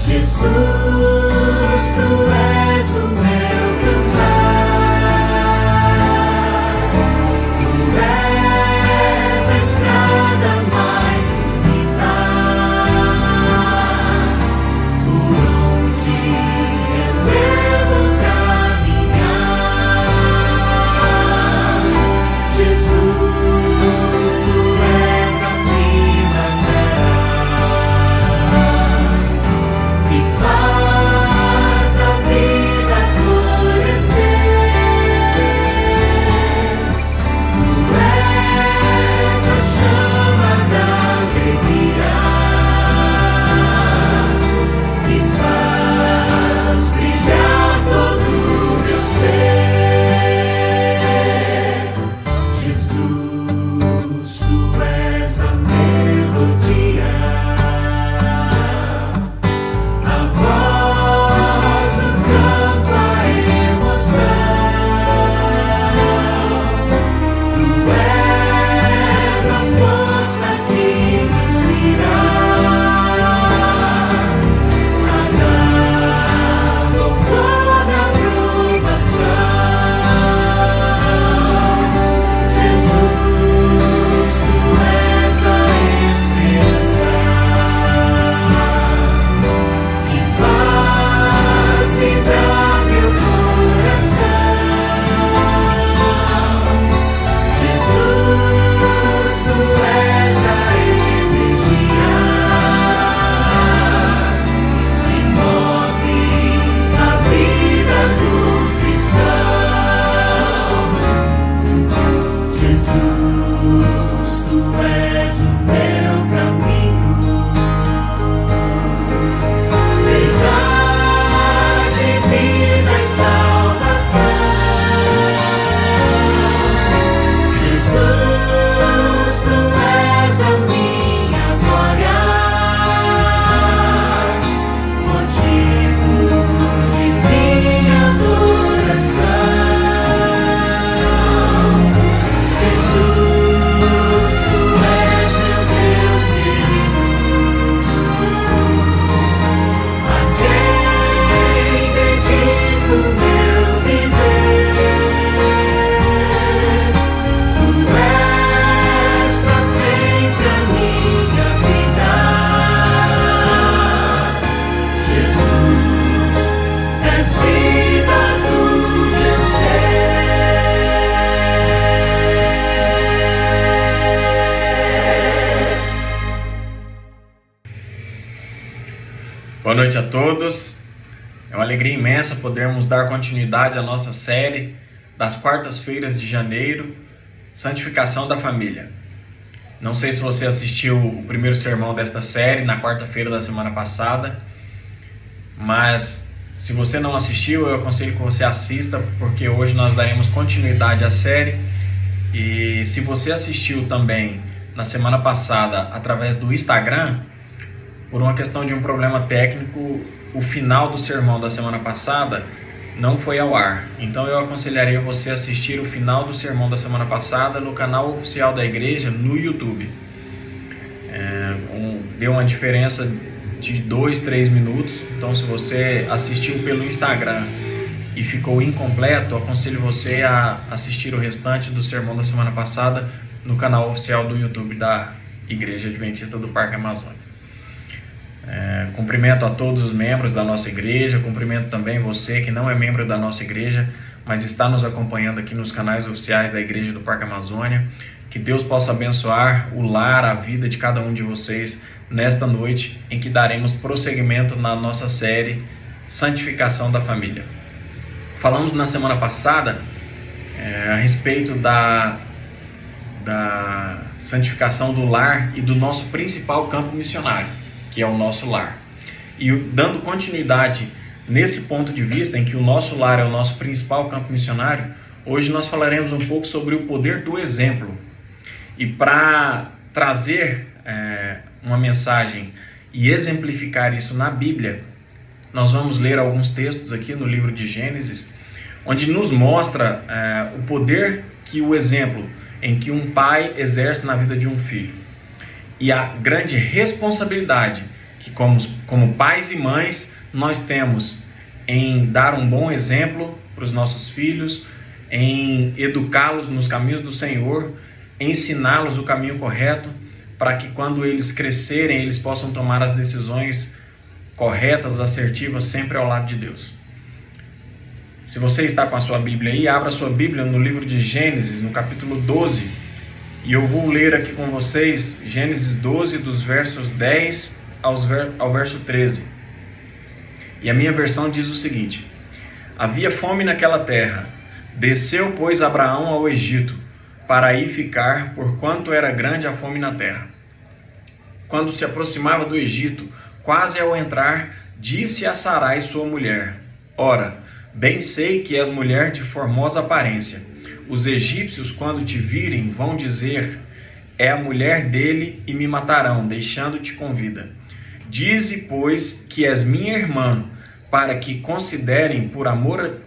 Jesus, tu és o meu cantar, tu és a estrada mais bonita, por onde eu devo caminhar. Jesus, tu és a primavera que faz a vida florescer. Tu és a chama da alegria que faz brilhar todo o meu ser. Jesus, tu és a melodia, a voz, o canto, a emoção. Tu és a força que me inspira a dar louvor na provação. Jesus, tu és a esperança que faz vibrar meu coração. Jesus, tu és a energia que move a vida do cristão. Jesus, tu és o meu caminho, verdade, vida e salvação. Jesus, tu és a minha glória, motivo de minha adoração. Jesus, tu és meu Deus querido, a quem dedico meu viver. Tu és pra sempre a minha vida. Jesus, és vida do meu ser. Boa noite a todos. É uma alegria imensa podermos dar continuidade à nossa série das quartas-feiras de janeiro, Santificação da Família. Não sei se você assistiu o primeiro sermão desta série na quarta-feira da semana passada, mas se você não assistiu, eu aconselho que você assista, porque hoje nós daremos continuidade à série. E se você assistiu também na semana passada através do Instagram, por uma questão de um problema técnico, o final do sermão da semana passada não foi ao ar. Então eu aconselharia você assistir o final do sermão da semana passada no canal oficial da igreja no YouTube. Deu uma diferença de 2-3 minutos. Então se você assistiu pelo Instagram e ficou incompleto, aconselho você a assistir o restante do sermão da semana passada no canal oficial do YouTube da Igreja Adventista do Parque Amazônia. Cumprimento a todos os membros da nossa igreja, cumprimento também você que não é membro da nossa igreja, mas está nos acompanhando aqui nos canais oficiais da Igreja do Parque Amazônia. Que Deus possa abençoar o lar, a vida de cada um de vocês nesta noite em que daremos prosseguimento na nossa série Santificação da Família. Falamos na semana passada a respeito da santificação do lar e do nosso principal campo missionário, que é o nosso lar. E dando continuidade nesse ponto de vista, em que o nosso lar é o nosso principal campo missionário, hoje nós falaremos um pouco sobre o poder do exemplo. E para trazer uma mensagem e exemplificar isso na Bíblia, nós vamos ler alguns textos aqui no livro de Gênesis, onde nos mostra o poder que o exemplo em que um pai exerce na vida de um filho, e a grande responsabilidade que como pais e mães nós temos em dar um bom exemplo para os nossos filhos, em educá-los nos caminhos do Senhor, ensiná-los o caminho correto, para que quando eles crescerem, eles possam tomar as decisões corretas, assertivas, sempre ao lado de Deus. Se você está com a sua Bíblia aí, abra a sua Bíblia no livro de Gênesis, no capítulo 12, e eu vou ler aqui com vocês Gênesis 12, dos versos 10 ao verso 13. E a minha versão diz o seguinte: havia fome naquela terra, desceu, pois, Abraão ao Egito, para aí ficar, porquanto era grande a fome na terra. Quando se aproximava do Egito, quase ao entrar, disse a Sarai sua mulher: ora, bem sei que és mulher de formosa aparência. Os egípcios, quando te virem, vão dizer: é a mulher dele, e me matarão, deixando-te com vida. Dize, pois, que és minha irmã, para que me considerem por amor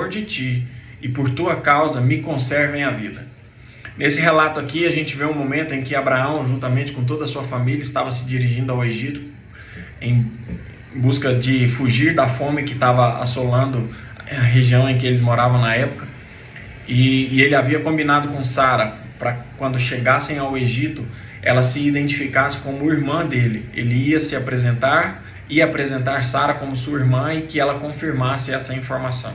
de ti, e por tua causa me conservem a vida. Nesse relato aqui, a gente vê um momento em que Abraão, juntamente com toda a sua família, estava se dirigindo ao Egito, em busca de fugir da fome que estava assolando a região em que eles moravam na época. E ele havia combinado com Sara, para quando chegassem ao Egito, ela se identificasse como irmã dele. Ele ia se apresentar e apresentar Sara como sua irmã, e que ela confirmasse essa informação.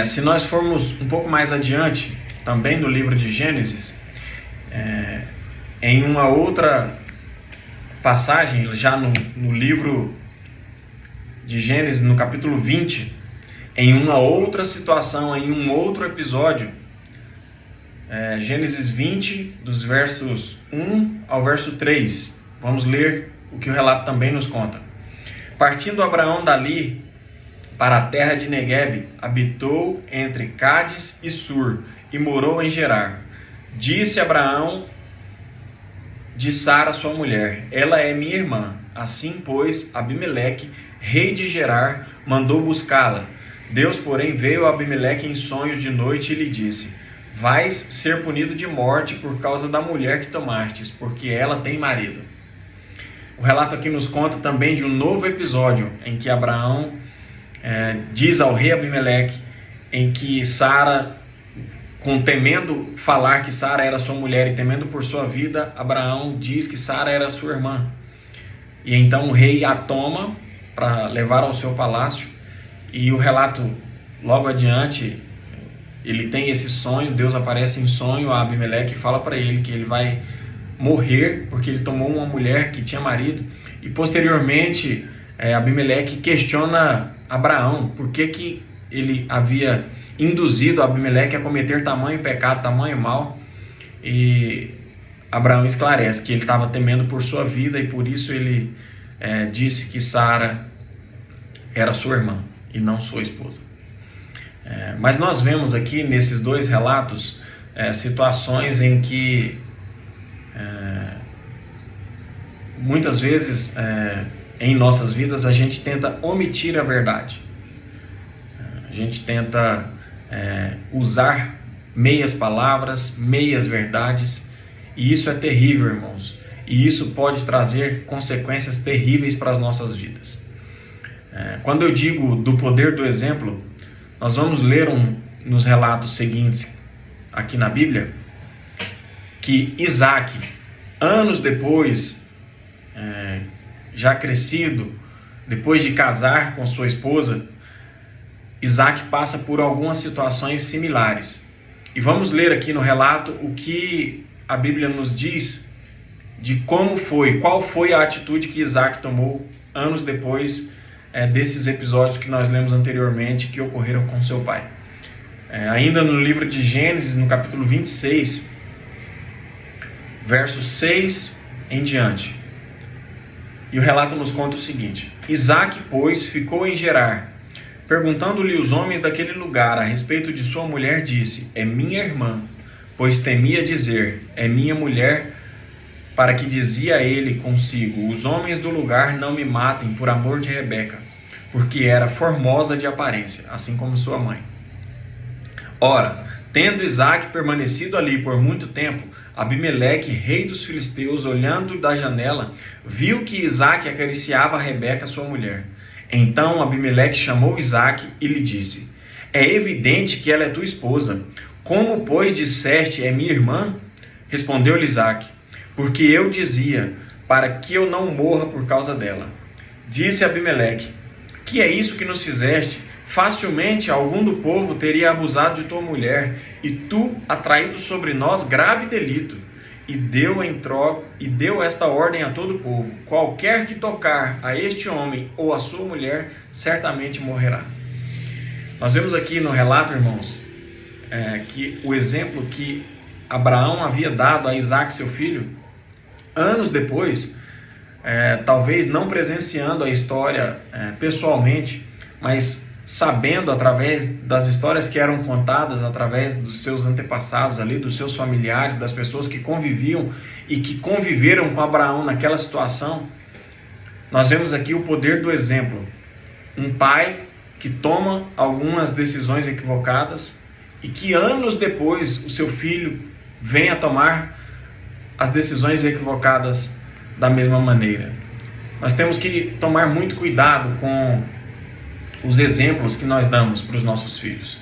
Se nós formos um pouco mais adiante, também no livro de Gênesis, em uma outra passagem, já no livro de Gênesis, no capítulo 20, em uma outra situação, em um outro episódio, Gênesis 20, dos versos 1 ao verso 3, vamos ler o que o relato também nos conta. Partindo Abraão dali para a terra de Neguebe, habitou entre Cádiz e Sur, e morou em Gerar. Disse Abraão de Sara sua mulher: ela é minha irmã. Assim, pois, Abimeleque, rei de Gerar, mandou buscá-la. Deus, porém, veio a Abimeleque em sonhos de noite e lhe disse: vais ser punido de morte por causa da mulher que tomastes, porque ela tem marido. O relato aqui nos conta também de um novo episódio em que Abraão diz ao rei Abimeleque, em que Sara, temendo falar que Sara era sua mulher e temendo por sua vida, Abraão diz que Sara era sua irmã. E então o rei a toma para levar ao seu palácio, e o relato logo adiante, ele tem esse sonho, Deus aparece em sonho a Abimeleque e fala para ele que ele vai morrer porque ele tomou uma mulher que tinha marido. E posteriormente Abimeleque questiona Abraão por que ele havia induzido Abimeleque a cometer tamanho pecado, tamanho mal. E Abraão esclarece que ele estava temendo por sua vida, e por isso ele disse que Sara era sua irmã e não sua esposa. Mas nós vemos aqui nesses dois relatos situações em que muitas vezes em nossas vidas a gente tenta omitir a verdade. A gente tenta usar meias palavras, meias verdades, e isso é terrível, irmãos. E isso pode trazer consequências terríveis para as nossas vidas. Quando eu digo do poder do exemplo, nós vamos ler nos relatos seguintes aqui na Bíblia, que Isaac, anos depois, já crescido, depois de casar com sua esposa, Isaac passa por algumas situações similares. E vamos ler aqui no relato o que a Bíblia nos diz de qual foi a atitude que Isaac tomou anos depois desses episódios que nós lemos anteriormente, que ocorreram com seu pai. Ainda no livro de Gênesis, no capítulo 26, versos 6 em diante. E o relato nos conta o seguinte: Isaac, pois, ficou em Gerar. Perguntando-lhe os homens daquele lugar a respeito de sua mulher, disse: é minha irmã, pois temia dizer: é minha mulher, para que dizia ele consigo: os homens do lugar não me matem por amor de Rebeca, porque era formosa de aparência, assim como sua mãe. Ora, Tendo Isaque permanecido ali por muito tempo, Abimeleque, rei dos filisteus, olhando da janela, viu que Isaque acariciava Rebeca, sua mulher. Então Abimeleque chamou Isaque e lhe disse: é evidente que ela é tua esposa. Como, pois, disseste, é minha irmã? Respondeu-lhe Isaque: porque eu dizia, para que eu não morra por causa dela. Disse Abimeleque: que é isso que nos fizeste? Facilmente algum do povo teria abusado de tua mulher, e tu atraído sobre nós grave delito. E deu esta ordem a todo o povo: qualquer que tocar a este homem ou a sua mulher, certamente morrerá. Nós vemos aqui no relato, irmãos, que o exemplo que Abraão havia dado a Isaque, seu filho, anos depois, talvez não presenciando a história pessoalmente, mas sabendo através das histórias que eram contadas, através dos seus antepassados ali, dos seus familiares, das pessoas que conviviam e que conviveram com Abraão naquela situação, nós vemos aqui o poder do exemplo. Um pai que toma algumas decisões equivocadas e que anos depois o seu filho vem a tomar as decisões equivocadas da mesma maneira. Nós temos que tomar muito cuidado com os exemplos que nós damos para os nossos filhos,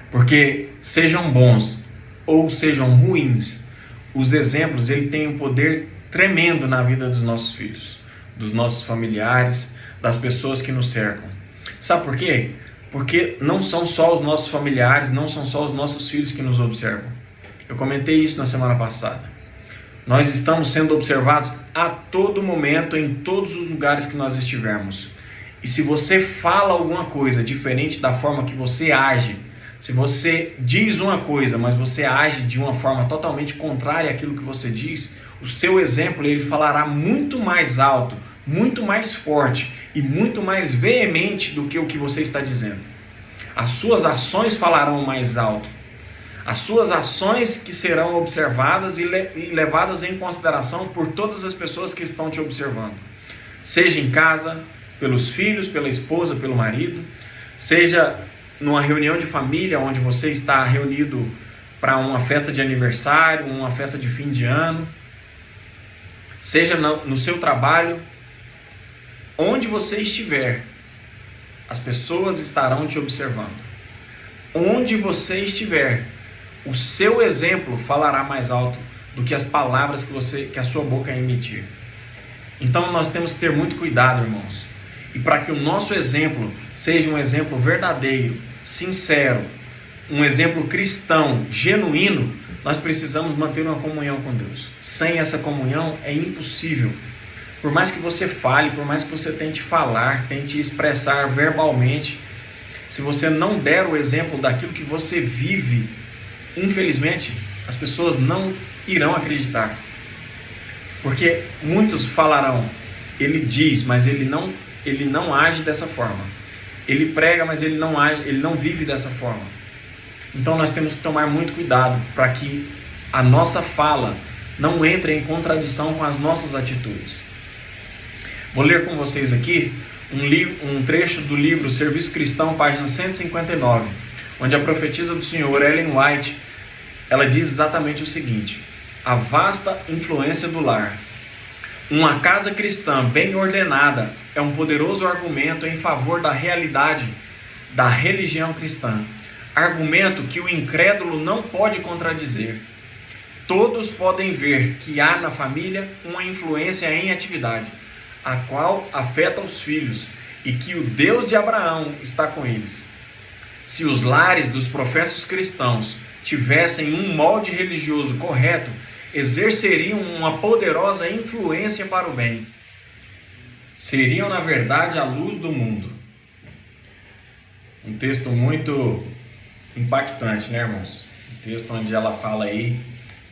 porque sejam bons ou sejam ruins, os exemplos ele tem um poder tremendo na vida dos nossos filhos, dos nossos familiares, das pessoas que nos cercam. Sabe por quê? Porque não são só os nossos familiares, não são só os nossos filhos que nos observam. Eu comentei isso na semana passada. Nós estamos sendo observados a todo momento, em todos os lugares que nós estivermos. E se você fala alguma coisa diferente da forma que você age, se você diz uma coisa, mas você age de uma forma totalmente contrária àquilo que você diz, o seu exemplo ele falará muito mais alto, muito mais forte e muito mais veemente do que o que você está dizendo. As suas ações falarão mais alto. As suas ações que serão observadas e levadas em consideração por todas as pessoas que estão te observando. Seja em casa, pelos filhos, pela esposa, pelo marido, seja numa reunião de família onde você está reunido para uma festa de aniversário, uma festa de fim de ano, seja no seu trabalho, onde você estiver, as pessoas estarão te observando. Onde você estiver, o seu exemplo falará mais alto do que as palavras que a sua boca emitir. Então nós temos que ter muito cuidado, irmãos. E para que o nosso exemplo seja um exemplo verdadeiro, sincero, um exemplo cristão, genuíno, nós precisamos manter uma comunhão com Deus. Sem essa comunhão é impossível. Por mais que você fale, por mais que você tente falar, tente expressar verbalmente, se você não der o exemplo daquilo que você vive, infelizmente, as pessoas não irão acreditar. Porque muitos falarão, ele diz, mas ele não age dessa forma. Ele prega, mas ele não vive dessa forma. Então nós temos que tomar muito cuidado para que a nossa fala não entre em contradição com as nossas atitudes. Vou ler com vocês aqui um trecho do livro Serviço Cristão, página 159, onde a profetisa do Senhor, Ellen White, ela diz exatamente o seguinte: a vasta influência do lar. Uma casa cristã bem ordenada é um poderoso argumento em favor da realidade da religião cristã. Argumento que o incrédulo não pode contradizer. Todos podem ver que há na família uma influência em atividade, a qual afeta os filhos, e que o Deus de Abraão está com eles. Se os lares dos professos cristãos tivessem um molde religioso correto, exerceriam uma poderosa influência para o bem. Seriam, na verdade, a luz do mundo. Um texto muito impactante, né, irmãos? Um texto onde ela fala aí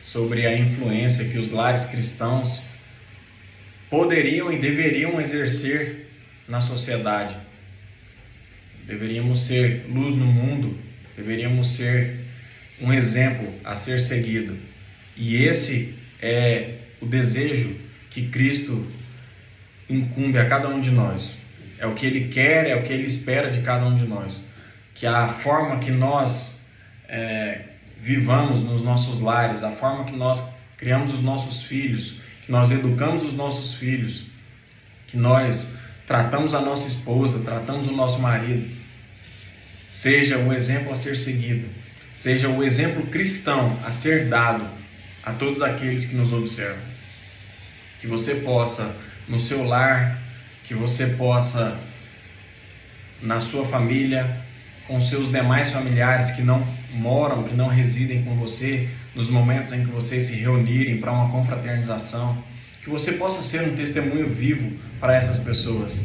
sobre a influência que os lares cristãos poderiam e deveriam exercer na sociedade. Deveríamos ser luz no mundo, deveríamos ser um exemplo a ser seguido. E esse é o desejo que Cristo incumbe a cada um de nós. É o que Ele quer, é o que Ele espera de cada um de nós. Que a forma que nós vivamos nos nossos lares, a forma que nós criamos os nossos filhos, que nós educamos os nossos filhos, que nós tratamos a nossa esposa, tratamos o nosso marido, seja o exemplo a ser seguido, seja o exemplo cristão a ser dado a todos aqueles que nos observam. Que você possa, no seu lar, que você possa, na sua família, com seus demais familiares que não moram, que não residem com você, nos momentos em que vocês se reunirem para uma confraternização, que você possa ser um testemunho vivo para essas pessoas.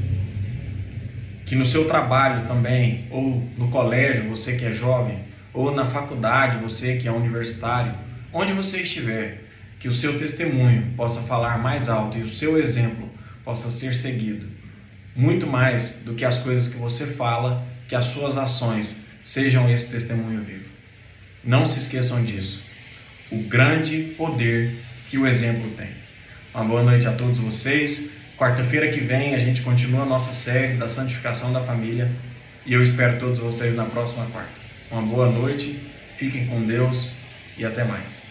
Que no seu trabalho também, ou no colégio, você que é jovem, ou na faculdade, você que é universitário, onde você estiver, que o seu testemunho possa falar mais alto e o seu exemplo possa ser seguido. Muito mais do que as coisas que você fala, que as suas ações sejam esse testemunho vivo. Não se esqueçam disso. O grande poder que o exemplo tem. Uma boa noite a todos vocês. Quarta-feira que vem a gente continua a nossa série da santificação da família e eu espero todos vocês na próxima quarta. Uma boa noite, fiquem com Deus e até mais.